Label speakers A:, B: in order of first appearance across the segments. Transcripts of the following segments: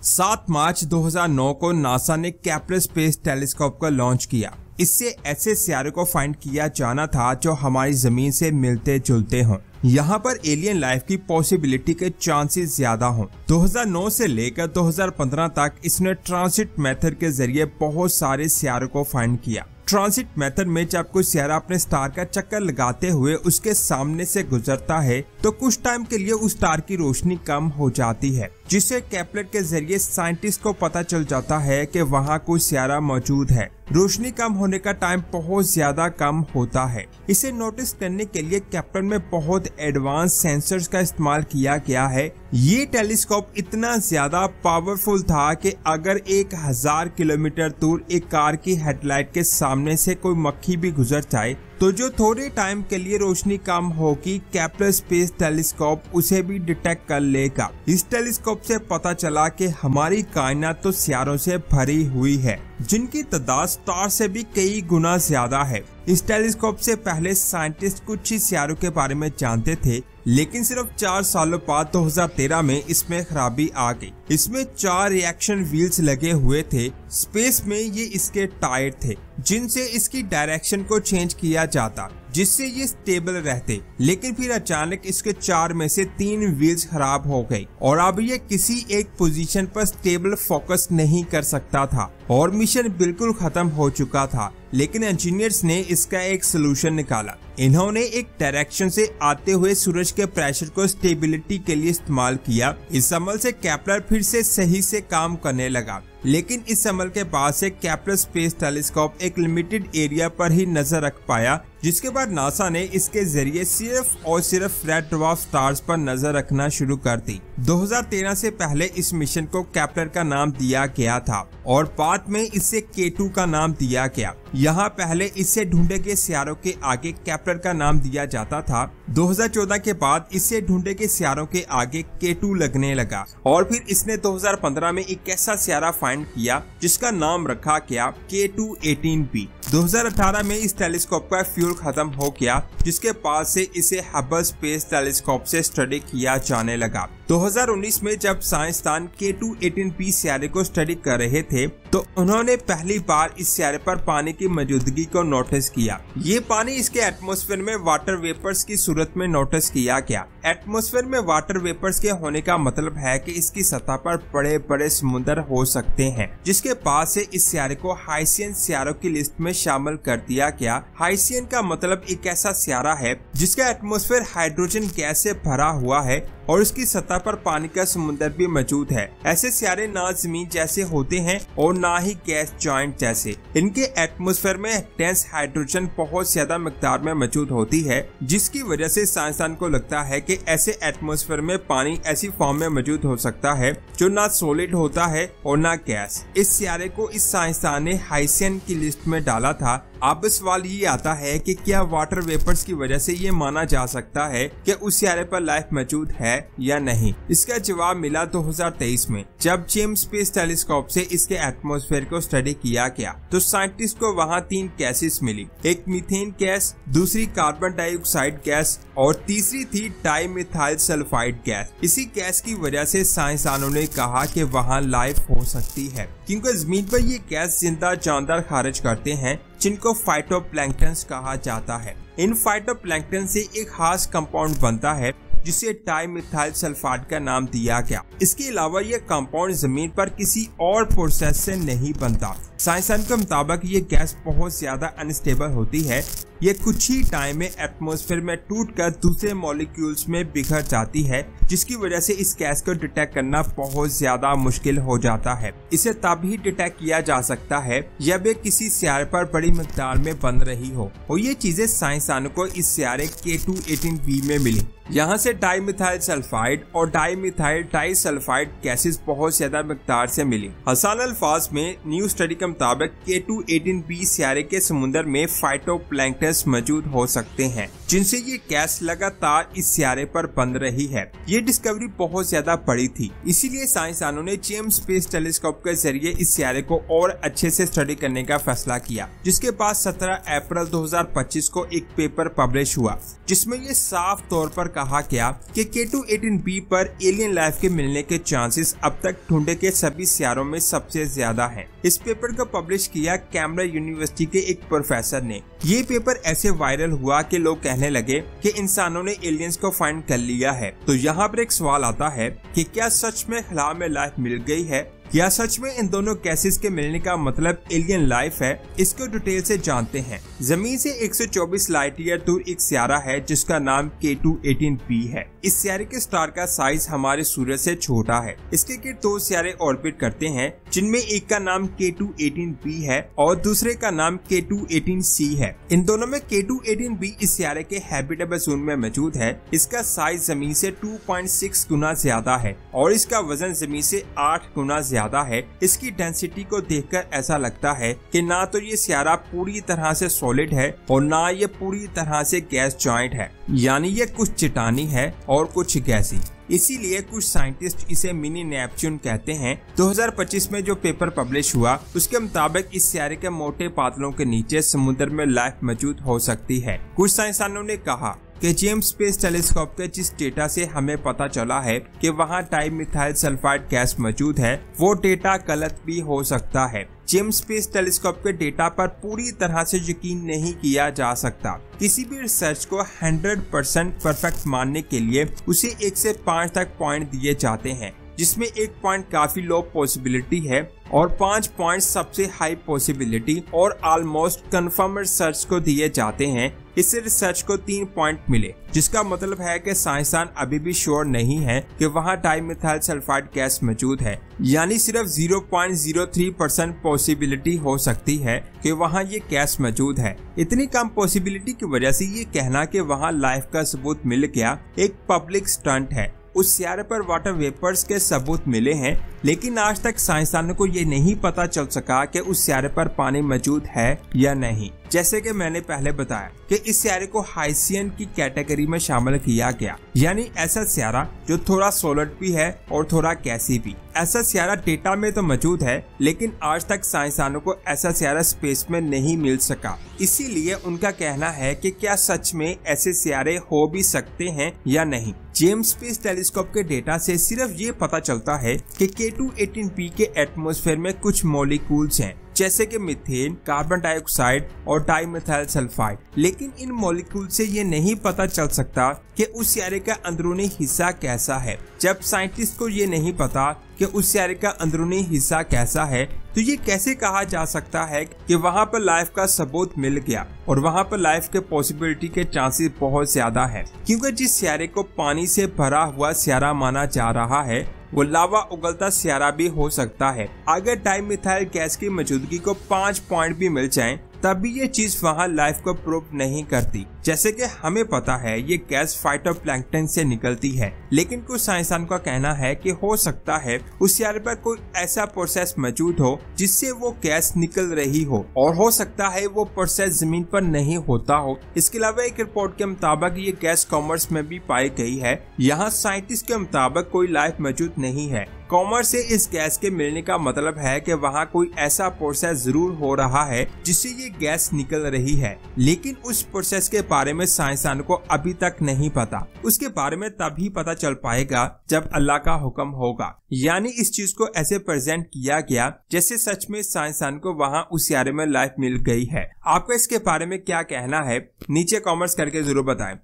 A: 7 मार्च 2009 को नासा ने Kepler space telescope को लॉन्च किया। इससे ऐसे सितारों को फाइंड किया जाना था जो हमारी जमीन से मिलते जुलते हों, यहाँ पर एलियन लाइफ की पॉसिबिलिटी के चांसेस ज्यादा हों। 2009 से लेकर 2015 तक इसने ट्रांसिट मेथड के जरिए बहुत सारे सितारों को फाइंड किया। ट्रांसिट मेथड में जब कोई सितारा अपने स्टार का चक्कर लगाते हुए उसके सामने से गुजरता है तो कुछ टाइम के लिए उस स्टार की रोशनी कम हो जाती है, जिससे केपलर के जरिए साइंटिस्ट को पता चल जाता है कि वहाँ कोई सितारा मौजूद है। रोशनी कम होने का टाइम बहुत ज्यादा कम होता है। इसे नोटिस करने के लिए केपलर में बहुत एडवांस सेंसर्स का इस्तेमाल किया गया है। ये टेलीस्कोप इतना ज्यादा पावरफुल था कि अगर 1000 किलोमीटर दूर एक कार की हेडलाइट के सामने से कोई मक्खी भी गुजर जाए तो जो थोड़े टाइम के लिए रोशनी कम होगी, केपलर स्पेस टेलीस्कोप उसे भी डिटेक्ट कर लेगा। इस टेलीस्कोप से पता चला कि हमारी कायनात तो सितारों से भरी हुई है, जिनकी तादाद स्टार से भी कई गुना ज्यादा है। इस टेलीस्कोप से पहले साइंटिस्ट कुछ ही सितारों के बारे में जानते थे, लेकिन सिर्फ 4 सालों बाद 2013 में इसमें खराबी आ गई। इसमें 4 रिएक्शन व्हील्स लगे हुए थे। स्पेस में ये इसके टायर थे, जिनसे इसकी डायरेक्शन को चेंज किया जाता, जिससे ये स्टेबल रहते। लेकिन फिर अचानक इसके 4 में से 3 व्हील्स खराब हो गई और अब ये किसी एक पोजीशन पर स्टेबल फोकस नहीं कर सकता था और मिशन बिल्कुल खत्म हो चुका था। लेकिन इंजीनियर्स ने इसका एक सोल्यूशन निकाला। इन्होंने एक डायरेक्शन से आते हुए सूरज के प्रेशर को स्टेबिलिटी के लिए इस्तेमाल किया। इस अमल से केपलर फिर से सही से काम करने लगा। लेकिन इस अमल के बाद से केपलर स्पेस टेलीस्कोप एक लिमिटेड एरिया पर ही नजर रख पाया, जिसके बाद नासा ने इसके जरिए सिर्फ और सिर्फ रेड ड्वार्फ स्टार्स पर नजर रखना शुरू कर दी। 2013 से पहले इस मिशन को केपलर का नाम दिया गया था और बाद में इसे K2 का नाम दिया गया। यहाँ पहले इससे ढूंढे गए सितारों के आगे केपलर का नाम दिया जाता था। 2014 के बाद इससे ढूंढे गए सितारों के आगे K2 लगने लगा और फिर इसने 2015 में एक ऐसा सितारा फाइंड किया जिसका नाम रखा गया K2-18b। 2018 में इस टेलीस्कोप का फ्यूल खत्म हो गया, जिसके बाद से इसे हबल स्पेस टेलीस्कोप से स्टडी किया जाने लगा। 2019 में जब साइंसदान K2-18b सितारे को स्टडी कर रहे थे तो उन्होंने पहली बार इस सितारे पर पानी की मौजूदगी को नोटिस किया। ये पानी इसके एटमॉस्फेयर में वाटर वेपर्स की सूरत में नोटिस किया गया। एटमॉस्फेयर में वाटर वेपर्स के होने का मतलब है कि इसकी सतह पर बड़े बड़े समुद्र हो सकते हैं, जिसके बाद से इस सितारे को हाइसियन सितारों की लिस्ट में शामिल कर दिया गया। हाइसियन का मतलब एक ऐसा सितारा है जिसका एटमॉस्फेयर हाइड्रोजन गैस से भरा हुआ है और उसकी सतह पर पानी का समुद्र भी मौजूद है। ऐसे सितारे ना जमीन जैसे होते हैं और ना ही गैस जॉइंट जैसे। इनके एटमॉस्फेयर में डेंस हाइड्रोजन बहुत ज्यादा मिकदार में मौजूद होती है, जिसकी वजह से साइंसदान को लगता है कि ऐसे एटमॉस्फेयर में पानी ऐसी फॉर्म में मौजूद हो सकता है जो ना सॉलिड होता है और ना गैस। इस सितारे को इस साइंसदान ने हाइसियन की लिस्ट में डाला था। अब सवाल ये आता है कि क्या वाटर वेपर्स की वजह से ये माना जा सकता है कि उस सितारे पर लाइफ मौजूद है या नहीं? इसका जवाब मिला 2023 में, जब जेम्स स्पेस टेलीस्कोप से इसके एटमॉस्फेयर को स्टडी किया गया तो साइंटिस्ट को वहाँ 3 गैसेस मिली। एक मीथेन गैस, दूसरी कार्बन डाइऑक्साइड गैस और तीसरी थी डाइमिथाइल सल्फाइड गैस। इसी गैस की वजह से साइंसदानों ने कहा कि वहाँ लाइफ हो सकती है, क्योंकि जमीन पर ये गैस जिंदा जानदार खारिज करते हैं जिनको फाइटोप्लैंक्टन्स कहा जाता है। इन फाइटोप्लैंक्टन से एक खास कंपाउंड बनता है जिसे डाइमिथाइल सल्फाइड का नाम दिया गया। इसके अलावा यह कंपाउंड जमीन पर किसी और प्रोसेस से नहीं बनता। साइंसदान के मुताबिक ये गैस बहुत ज्यादा अनस्टेबल होती है। ये कुछ ही टाइम में एटमॉस्फेयर में टूटकर दूसरे मॉलिक्यूल्स में बिखर जाती है, जिसकी वजह से इस गैस को डिटेक्ट करना बहुत ज्यादा मुश्किल हो जाता है। इसे तब ही डिटेक्ट किया जा सकता है जब ये किसी सितारे पर बड़ी मिकदार में बन रही हो, और ये चीजें साइंसदानों को इस सितारे K2-18b में मिली। यहाँ से डाइमिथाइल सल्फाइड और डाइमिथाइल डाइसल्फाइड गैसेस बहुत ज्यादा मिकदार से मिली। आसान अल्फाज में न्यू स्टडी के मुताबिक K2-18b सियारे के समुद्र में फाइटोप्लैंक्टन्स मौजूद हो सकते हैं, जिनसे ये गैस लगातार इस सियारे पर बन रही है। ये डिस्कवरी बहुत ज्यादा बड़ी थी, इसीलिए साइंसदानों ने जेम्स स्पेस टेलीस्कोप के जरिए इस सियारे को और अच्छे से स्टडी करने का फैसला किया, जिसके बाद 17 अप्रैल 2025 को एक पेपर पब्लिश हुआ, जिसमें ये साफ तौर पर कहा गया कि K2-18b पर एलियन लाइफ के मिलने के चांसेस अब तक ढूंढे के सभी सियारों में सबसे ज्यादा हैं। इस पेपर को पब्लिश किया कैम्ब्रिज यूनिवर्सिटी के एक प्रोफेसर ने। ये पेपर ऐसे वायरल हुआ कि लोग कहने लगे कि इंसानों ने एलियंस को फाइंड कर लिया है। तो यहाँ पर एक सवाल आता है कि क्या सच में खला में लाइफ मिल गई है, या सच में इन दोनों केसेस के मिलने का मतलब एलियन लाइफ है? इसको डिटेल से जानते हैं। जमीन से 124 लाइट ईयर दूर एक सियारा है जिसका नाम K2-18b है। इस सियारे के स्टार का साइज हमारे सूरज से छोटा है। इसके गिर्द 2 सियारे ऑर्बिट करते हैं, जिनमें एक का नाम K2-18b है और दूसरे का नाम K2-18c है। इन दोनों में K2-18b इस सियारे के हैबिटेबल जोन में मौजूद है। इसका साइज जमीन से 2.6 गुना ज्यादा है और इसका वजन जमीन से 8 गुना ज्यादा है। इसकी डेंसिटी को देखकर ऐसा लगता है कि ना तो ये सियारा पूरी तरह से सॉलिड है और ना ये पूरी तरह से गैस जॉइंट है, यानी ये कुछ चट्टानी है और कुछ गैसी। इसीलिए कुछ साइंटिस्ट इसे मिनी नेपच्यून कहते हैं। 2025 में जो पेपर पब्लिश हुआ उसके मुताबिक इस सियारे के मोटे बादलों के नीचे समुद्र में लाइफ मौजूद हो सकती है। कुछ साइंसदानों ने कहा कि जेम्स स्पेस टेलीस्कोप के जिस डेटा से हमें पता चला है कि वहां डाइमिथाइल सल्फाइड गैस मौजूद है, वो डेटा गलत भी हो सकता है। जेम्स स्पेस टेलीस्कोप के डेटा पर पूरी तरह से यकीन नहीं किया जा सकता। किसी भी रिसर्च को 100% परफेक्ट मानने के लिए उसे 1 से 5 तक पॉइंट दिए जाते हैं, जिसमें 1 पॉइंट काफी लो पॉसिबिलिटी है और 5 पॉइंट सबसे हाई पॉसिबिलिटी और ऑलमोस्ट कंफर्म रिसर्च को दिए जाते हैं। इससे रिसर्च को 3 पॉइंट मिले, जिसका मतलब है कि साइंसदान अभी भी श्योर नहीं है कि वहां डाइमिथाइल सल्फाइड गैस मौजूद है, यानी सिर्फ 0.03% पॉसिबिलिटी हो सकती है कि वहां ये गैस मौजूद है। इतनी कम पॉसिबिलिटी की वजह से ये कहना कि वहां लाइफ का सबूत मिल गया एक पब्लिक स्टंट है। उस सियारे पर वाटर वेपर्स के सबूत मिले हैं, लेकिन आज तक साइंसदानों को ये नहीं पता चल सका कि उस सियारे पर पानी मौजूद है या नहीं। जैसे कि मैंने पहले बताया कि इस सियारे को हाइसियन की कैटेगरी में शामिल किया गया, यानी ऐसा सियारा जो थोड़ा सॉलिड भी है और थोड़ा गैसी भी। ऐसा सियारा डेटा में तो मौजूद है, लेकिन आज तक साइंसदानों को ऐसा सियारा स्पेस में नहीं मिल सका। इसीलिए उनका कहना है कि क्या सच में ऐसे सियारे हो भी सकते हैं या नहीं। जेम्स स्पेस टेलीस्कोप के डेटा से सिर्फ ये पता चलता है कि K2-18b के एटमॉस्फेयर में कुछ मॉलिक्यूल्स हैं, जैसे कि मीथेन, कार्बन डाइऑक्साइड और डाइमिथाइल सल्फाइड, लेकिन इन मॉलिक्यूल से ये नहीं पता चल सकता कि उस सियारे का अंदरूनी हिस्सा कैसा है। जब साइंटिस्ट को ये नहीं पता कि उस सियारे का अंदरूनी हिस्सा कैसा है, तो ये कैसे कहा जा सकता है कि वहाँ पर लाइफ का सबूत मिल गया और वहाँ पर लाइफ के पॉसिबिलिटी के चांसेस बहुत ज्यादा है, क्योंकि जिस सियारे को पानी से भरा हुआ सियारा माना जा रहा है वो लावा उगलता सियारा भी हो सकता है। अगर डाइमिथाइल गैस की मौजूदगी को 5 पॉइंट भी मिल जाएं, तब भी ये चीज वहाँ लाइफ को प्रूव नहीं करती। जैसे कि हमें पता है ये गैस फाइटोप्लैंक्टन से निकलती है, लेकिन कुछ साइंसदान का कहना है कि हो सकता है उस सियारे पर कोई ऐसा प्रोसेस मौजूद हो जिससे वो गैस निकल रही हो, और हो सकता है वो प्रोसेस जमीन पर नहीं होता हो। इसके अलावा एक रिपोर्ट के मुताबिक ये गैस कॉमर्स में भी पाई गई है। यहाँ साइंटिस्ट के मुताबिक कोई लाइफ मौजूद नहीं है। कॉमर्स से इस गैस के मिलने का मतलब है कि वहाँ कोई ऐसा प्रोसेस जरूर हो रहा है जिससे ये गैस निकल रही है, लेकिन उस प्रोसेस के बारे में साइंसदानों को अभी तक नहीं पता। उसके बारे में तभी पता चल पाएगा जब अल्लाह का हुक्म होगा। यानी इस चीज को ऐसे प्रेजेंट किया गया जैसे सच में साइंसदान को वहाँ उस सियारे में लाइफ मिल गई है। आपका इसके बारे में क्या कहना है, नीचे कॉमेंट्स करके जरूर बताएं।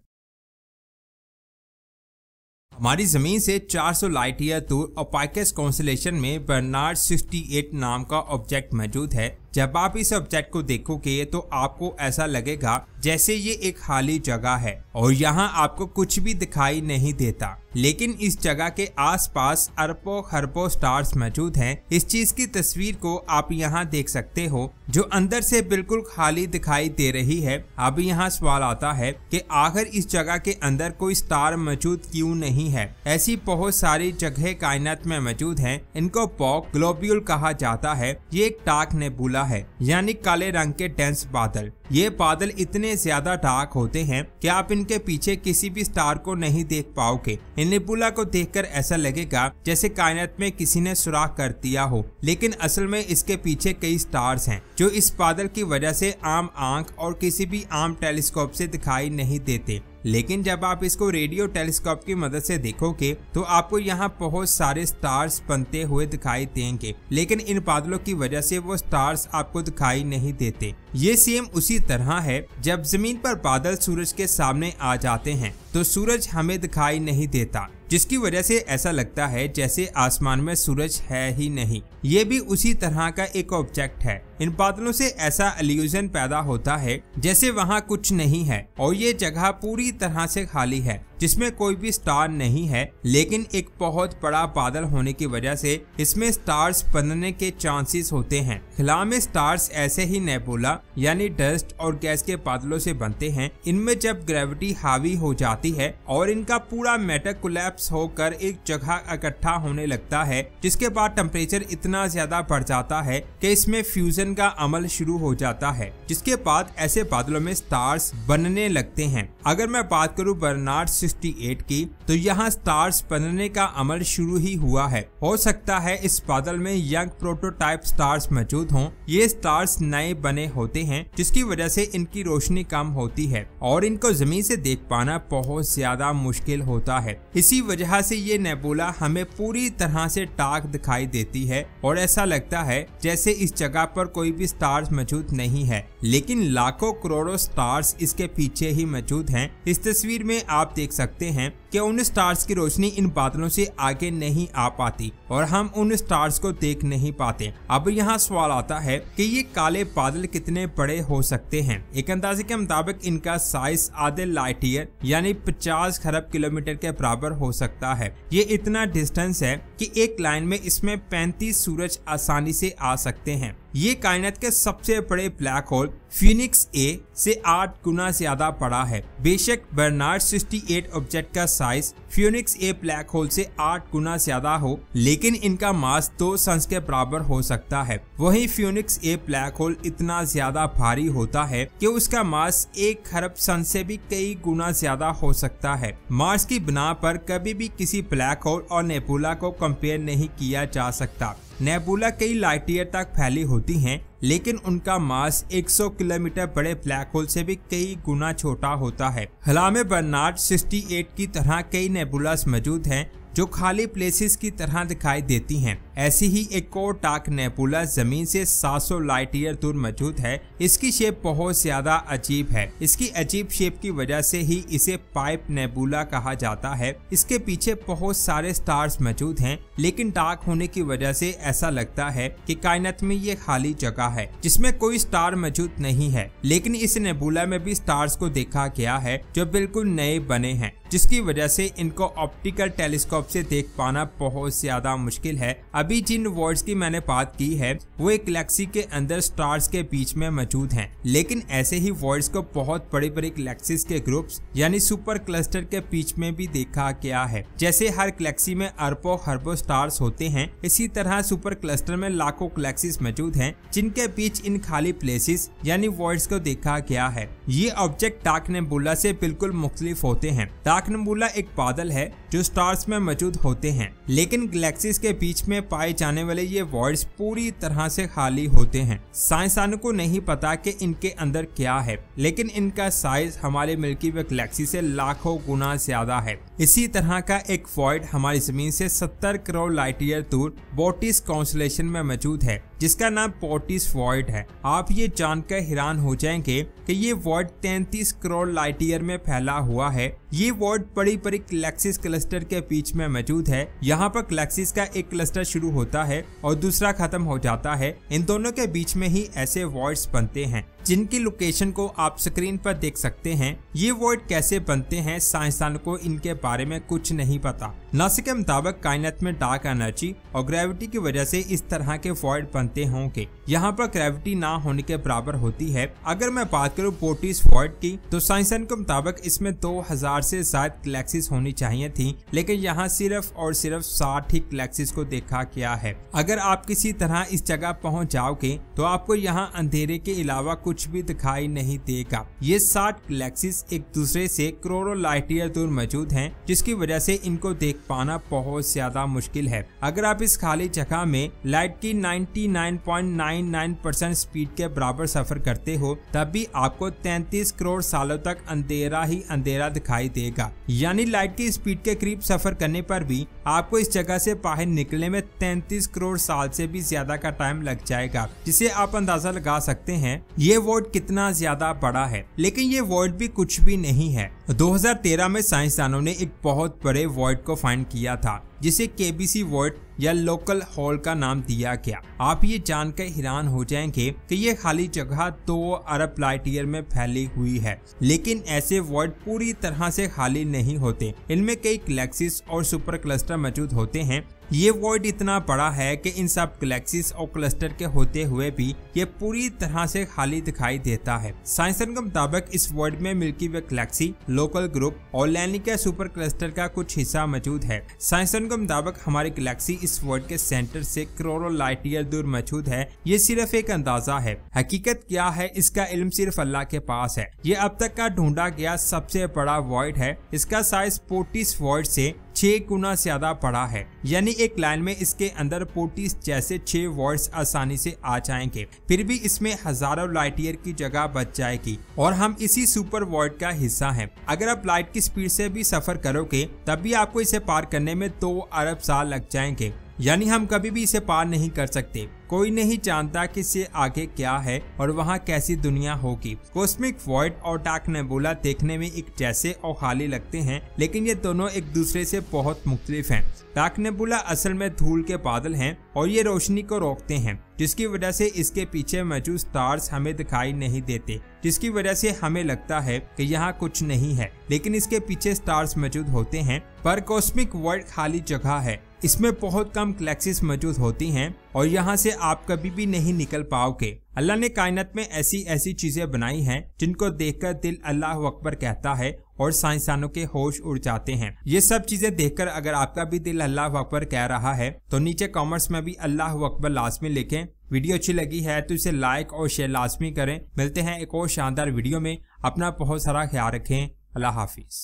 A: हमारी जमीन से 400 लाइट ईयर दूर ओपाइकस कॉन्स्टेलेशन में बर्नार्ड 68 नाम का ऑब्जेक्ट मौजूद है, जब आप इस ऑब्जेक्ट को देखोगे तो आपको ऐसा लगेगा जैसे ये एक खाली जगह है और यहाँ आपको कुछ भी दिखाई नहीं देता, लेकिन इस जगह के आसपास अरबों खरबों स्टार्स मौजूद हैं। इस चीज की तस्वीर को आप यहाँ देख सकते हो जो अंदर से बिल्कुल खाली दिखाई दे रही है। अब यहाँ सवाल आता है कि आखिर इस जगह के अंदर कोई स्टार मौजूद क्यों नहीं है। ऐसी बहुत सारी जगह कायनात में मौजूद हैं। इनको पॉक ग्लोब्यूल कहा जाता है। ये एक डार्क नेबुला है, यानी काले रंग के डेंस बादल। ये बादल इतने ज्यादा डार्क होते हैं कि आप इनके पीछे किसी भी स्टार को नहीं देख पाओगे। इन नेबुला को देखकर ऐसा लगेगा जैसे कायनात में किसी ने सुराख कर दिया हो, लेकिन असल में इसके पीछे कई स्टार्स हैं जो इस बादल की वजह से आम आंख और किसी भी आम टेलीस्कोप से दिखाई नहीं देते। लेकिन जब आप इसको रेडियो टेलीस्कोप की मदद से देखोगे तो आपको यहाँ बहुत सारे स्टार्स बनते हुए दिखाई देंगे, लेकिन इन बादलों की वजह से वो स्टार्स आपको दिखाई नहीं देते। ये सेम उसी तरह है जब जमीन पर बादल सूरज के सामने आ जाते हैं तो सूरज हमें दिखाई नहीं देता, जिसकी वजह से ऐसा लगता है जैसे आसमान में सूरज है ही नहीं। ये भी उसी तरह का एक ऑब्जेक्ट है। इन बादलों से ऐसा इल्यूजन पैदा होता है जैसे वहाँ कुछ नहीं है और ये जगह पूरी तरह से खाली है जिसमें कोई भी स्टार नहीं है, लेकिन एक बहुत बड़ा बादल होने की वजह से इसमें स्टार्स बनने के चांसेस होते हैं। खला में स्टार्स ऐसे ही नेबुला यानी डस्ट और गैस के बादलों से बनते हैं। इनमें जब ग्रेविटी हावी हो जाती है और इनका पूरा मैटर कोलैप्स होकर एक जगह इकट्ठा होने लगता है, जिसके बाद टेम्परेचर इतना ज्यादा बढ़ जाता है कि इसमें फ्यूजन का अमल शुरू हो जाता है, जिसके बाद ऐसे बादलों में स्टार्स बनने लगते हैं। अगर मैं बात करूं बर्नार्ड 68 की, तो यहाँ स्टार्स बनने का अमल शुरू ही हुआ है। हो सकता है इस बादल में यंग प्रोटोटाइप स्टार्स मौजूद हों। ये स्टार्स नए बने होते हैं जिसकी वजह से इनकी रोशनी कम होती है और इनको जमीन से देख पाना बहुत ज्यादा मुश्किल होता है। इसी वजह से ये नेबुला हमें पूरी तरह से डार्क दिखाई देती है और ऐसा लगता है जैसे इस जगह पर कोई भी स्टार्स मौजूद नहीं है, लेकिन लाखों करोड़ों स्टार्स इसके पीछे ही मौजूद हैं। इस तस्वीर में आप देख सकते हैं कि उन स्टार्स की रोशनी इन बादलों से आगे नहीं आ पाती और हम उन स्टार्स को देख नहीं पाते। अब यहाँ सवाल आता है कि ये काले बादल कितने बड़े हो सकते हैं। एक अंदाजे के मुताबिक इनका साइज आधे लाइट ईयर यानी 50 खरब किलोमीटर के बराबर हो सकता है। ये इतना डिस्टेंस है कि एक लाइन में इसमें 35 सूरज आसानी से आ सकते हैं। ये कायनात के सबसे बड़े ब्लैक होल फीनिक्स ए से 8 गुना ज्यादा बड़ा है। बेशक बर्नार्ड 68 ऑब्जेक्ट का साइज फीनिक्स ए ब्लैक होल से 8 गुना ज्यादा हो, लेकिन इनका मास 2 सन्स के बराबर हो सकता है। वहीं फीनिक्स ए ब्लैक होल इतना ज्यादा भारी होता है कि उसका मास 1 खरब सन से भी कई गुना ज्यादा हो सकता है। मार्स की बिना पर कभी भी किसी ब्लैक होल और नेबुला को कंपेयर नहीं किया जा सकता। नेबुला कई लाइट ईयर तक फैली होती हैं, लेकिन उनका मास 100 किलोमीटर बड़े ब्लैक होल से भी कई गुना छोटा होता है। खला में बर्नार्ड 68 की तरह कई नेबुलास मौजूद हैं जो खाली प्लेसेस की तरह दिखाई देती हैं। ऐसी ही एक और डार्क नेबुला जमीन से 700 लाइट ईयर दूर मौजूद है। इसकी शेप बहुत ज्यादा अजीब है। इसकी अजीब शेप की वजह से ही इसे पाइप नेबुला कहा जाता है। इसके पीछे बहुत सारे स्टार्स मौजूद हैं, लेकिन डार्क होने की वजह से ऐसा लगता है कि कायनात में ये खाली जगह है जिसमें कोई स्टार मौजूद नहीं है। लेकिन इस नेबुला में भी स्टार्स को देखा गया है जो बिल्कुल नए बने हैं, जिसकी वजह से इनको ऑप्टिकल टेलीस्कोप से देख पाना बहुत ज्यादा मुश्किल है। अभी जिन वर्ड्स की मैंने बात की है वो एक गैलेक्सी के अंदर स्टार्स के बीच में मौजूद हैं, लेकिन ऐसे ही वर्ड्स को बहुत बड़ी बड़ी गैलेक्सीज के ग्रुप्स यानी सुपर क्लस्टर के बीच में भी देखा गया है। जैसे हर गैलेक्सी में अरबों खरबों स्टार्स होते हैं, इसी तरह सुपर क्लस्टर में लाखों गैलेक्सीज मौजूद हैं जिनके बीच इन खाली प्लेसेस यानी वर्ड्स को देखा गया है। ये ऑब्जेक्ट डार्क नेबुला से बिल्कुल मुख्तलिफ होते हैं। डार्क नेबुला एक बादल है जो स्टार्स में मौजूद होते हैं, लेकिन गैलेक्सीज के बीच में पाए जाने वाले ये वॉइड्स पूरी तरह से खाली होते हैं। साइंसदानों को नहीं पता कि इनके अंदर क्या है, लेकिन इनका साइज हमारे मिल्की वे गैलेक्सी से लाखों गुना ज्यादा है। इसी तरह का एक वॉइड हमारी जमीन से 70 करोड़ लाइट ईयर दूर बोटिस कॉन्स्टेलेशन में मौजूद है, जिसका नाम बोटिस वॉइड है। आप ये जानकर हैरान हो जाएंगे कि ये वॉइड 33 करोड़ लाइट ईयर में फैला हुआ है। ये वॉइड बड़ी बड़ी गैलेक्सीज क्लस्टर के बीच में मौजूद है। यहाँ पर गैलेक्सीज का एक क्लस्टर शुरू होता है और दूसरा खत्म हो जाता है। इन दोनों के बीच में ही ऐसे वॉइड्स बनते हैं जिनकी लोकेशन को आप स्क्रीन पर देख सकते हैं। ये वॉइड कैसे बनते हैं, साइंसदानों को इनके बारे में कुछ नहीं पता। नासा के मुताबिक कायनात में डार्क एनर्जी और ग्रेविटी की वजह से इस तरह के वॉइड बनते होंगे। यहाँ पर ग्रेविटी ना होने के बराबर होती है। अगर मैं बात करूँ पोर्टिस वॉइड की, तो साइंसदानों के मुताबिक इसमें 2000 से ज्यादा गैलेक्सीज होनी चाहिए थी, लेकिन यहाँ सिर्फ और सिर्फ 60 ही गैलेक्सीज को देखा गया है। अगर आप किसी तरह इस जगह पहुँच जाओगे तो आपको यहाँ अंधेरे के अलावा कुछ भी दिखाई नहीं देगा। ये 60 गैलेक्सीज एक दूसरे से करोड़ों लाइट ईयर दूर मौजूद हैं, जिसकी वजह से इनको देख पाना बहुत ज्यादा मुश्किल है। अगर आप इस खाली जगह में लाइट की 99.99% स्पीड के बराबर सफर करते हो, तब भी आपको 33 करोड़ सालों तक अंधेरा ही अंधेरा दिखाई देगा। यानी लाइट की स्पीड के करीब सफर करने पर भी आपको इस जगह से बाहर निकलने में 33 करोड़ साल से भी ज्यादा का टाइम लग जाएगा, जिसे आप अंदाजा लगा सकते हैं ये वॉइड कितना ज्यादा बड़ा है। लेकिन ये वॉइड भी कुछ भी नहीं है। 2013 में साइंसदानों ने एक बहुत बड़े वॉइड को फाइंड किया था, जिसे केबीसी वॉइड या लोकल होल का नाम दिया गया। आप ये जानकर हैरान हो जाएंगे कि ये खाली जगह 2 अरब लाइट ईयर में फैली हुई है। लेकिन ऐसे वॉइड पूरी तरह से खाली नहीं होते। इनमें कई गैलेक्सीज और सुपर क्लस्टर मौजूद होते हैं। ये वॉइड इतना बड़ा है कि इन सब गैलेक्सीज और क्लस्टर के होते हुए भी ये पूरी तरह से खाली दिखाई देता है। साइंसदानों के मुताबिक इस वॉइड में मिल्की वे गैलेक्सी, लोकल ग्रुप और लैनिका सुपर क्लस्टर का कुछ हिस्सा मौजूद है। साइंसदानों के मुताबिक हमारी गैलेक्सी इस वॉइड के सेंटर से करोड़ों लाइट ईयर दूर मौजूद है। ये सिर्फ एक अंदाजा है। हकीकत क्या है, इसका इल्म सिर्फ अल्लाह के पास है। ये अब तक का ढूंढा गया सबसे बड़ा वॉइड है। इसका साइज पोर्टिस वॉइड से 6 गुना ज्यादा बड़ा है। यानी एक लाइन में इसके अंदर पोर्टिस जैसे 6 वॉइड्स आसानी से आ जाएंगे। फिर भी इसमें हजारों लाइट ईयर की जगह बच जाएगी और हम इसी सुपर वॉइड का हिस्सा हैं। अगर आप लाइट की स्पीड से भी सफर करोगे, तब भी आपको इसे पार करने में 2 अरब साल लग जाएंगे। यानी हम कभी भी इसे पार नहीं कर सकते। कोई नहीं जानता कि इससे आगे क्या है और वहाँ कैसी दुनिया होगी। कॉस्मिक वॉइड और डार्क नेबुला देखने में एक जैसे और खाली लगते हैं, लेकिन ये दोनों एक दूसरे से बहुत मुख्तलिफ हैं। डार्क नेबुला असल में धूल के बादल हैं और ये रोशनी को रोकते हैं, जिसकी वजह से इसके पीछे मौजूद स्टार्स हमें दिखाई नहीं देते, जिसकी वजह से हमें लगता है कि यहाँ कुछ नहीं है, लेकिन इसके पीछे स्टार्स मौजूद होते हैं। पर कॉस्मिक वॉइड खाली जगह है। इसमें बहुत कम गैलेक्सीज मौजूद होती हैं और यहाँ से आप कभी भी नहीं निकल पाओगे। अल्लाह ने कायनात में ऐसी ऐसी चीजें बनाई हैं जिनको देखकर दिल अल्लाह अकबर कहता है और साइंसदानों के होश उड़ जाते हैं। ये सब चीजें देखकर अगर आपका भी दिल अल्लाह अकबर कह रहा है तो नीचे कमेंट्स में भी अल्लाह अकबर लाजमी लिखें। वीडियो अच्छी लगी है तो इसे लाइक और शेयर लाजमी करें। मिलते हैं एक और शानदार वीडियो में। अपना बहुत सारा ख्याल रखें। अल्लाह हाफिज।